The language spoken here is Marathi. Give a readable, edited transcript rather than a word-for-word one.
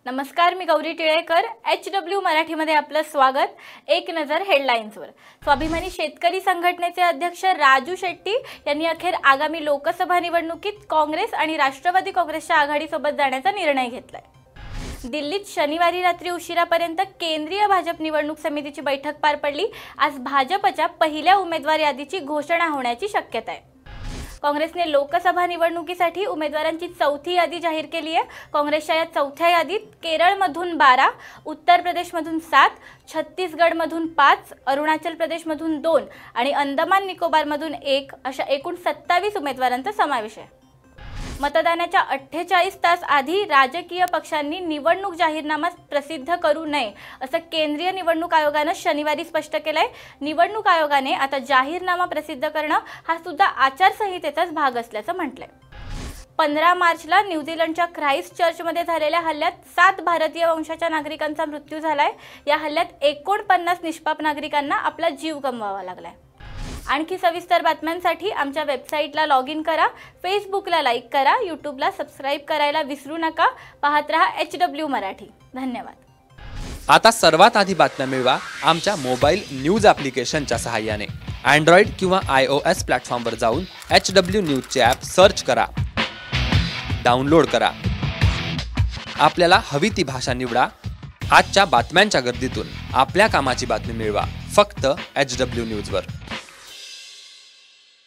नमस्कार, मी गौरी टिळेकर. HW मराठीमध्ये आपलं स्वागत. एक नजर हेडलाईन्सवर. स्वाभिमानी शेतकरी संघटनेचे अध्यक्ष राजू शेट्टी यांनी अखेर आगामी लोकसभा निवडणुकीत काँग्रेस आणि राष्ट्रवादी काँग्रेसच्या आघाडीसोबत जाण्याचा निर्णय घेतलाय. दिल्लीत शनिवारी रात्री उशिरापर्यंत केंद्रीय भाजप निवडणूक समितीची बैठक पार पडली. आज भाजपच्या पहिल्या उमेदवार यादीची घोषणा होण्याची शक्यता आहे. काँग्रेसने लोकसभा निवडणुकीसाठी उमेदवारांची चौथी यादी जाहीर केली आहे. काँग्रेसच्या या चौथ्या यादीत केरळमधून 12, उत्तर प्रदेशमधून 7, छत्तीसगडमधून 5, अरुणाचल प्रदेशमधून 2 आणि अंदमान निकोबारमधून 1 अशा एकूण 27 उमेदवारांचा समावेश आहे. मतदानाच्या 48 तास आधी राजकीय पक्षांनी निवडणूक जाहीरनामा प्रसिद्ध करू नये असं केंद्रीय निवडणूक आयोगाने शनिवारी स्पष्ट केलंय. निवडणूक आयोगाने आता जाहीरनामा प्रसिद्ध करणं हा सुद्धा आचारसंहितेचाच भाग असल्याचं म्हटलंय. 15 मार्चला न्यूझीलंडच्या ख्राइस्ट चर्चमध्ये झालेल्या हल्ल्यात 7 भारतीय वंशाच्या नागरिकांचा मृत्यू झालाय. या हल्ल्यात 49 निष्पाप नागरिकांना आपला जीव गमवावा लागलाय. आणखी सविस्तर बातम्यांसाठी आमच्या वेबसाईटला लॉग इन करा, फेसबुकला लाईक करा, यूट्यूबला सबस्क्राईब करायला विसरू नका. पाहत रहा HW मराठी. धन्यवाद. आता सर्वात आधी बातम्या मिळवा आमच्या मोबाईल न्यूज ॲप्लिकेशनच्या सहाय्याने. अँड्रॉइड किंवा iOS प्लॅटफॉर्मवर जाऊन HW न्यूजचे ॲप सर्च करा, डाउनलोड करा. आपल्याला हवी ती भाषा निवडा. आजच्या बातम्यांच्या गर्दीतून आपल्या कामाची बातमी मिळवा फक्त HW न्यूजवर.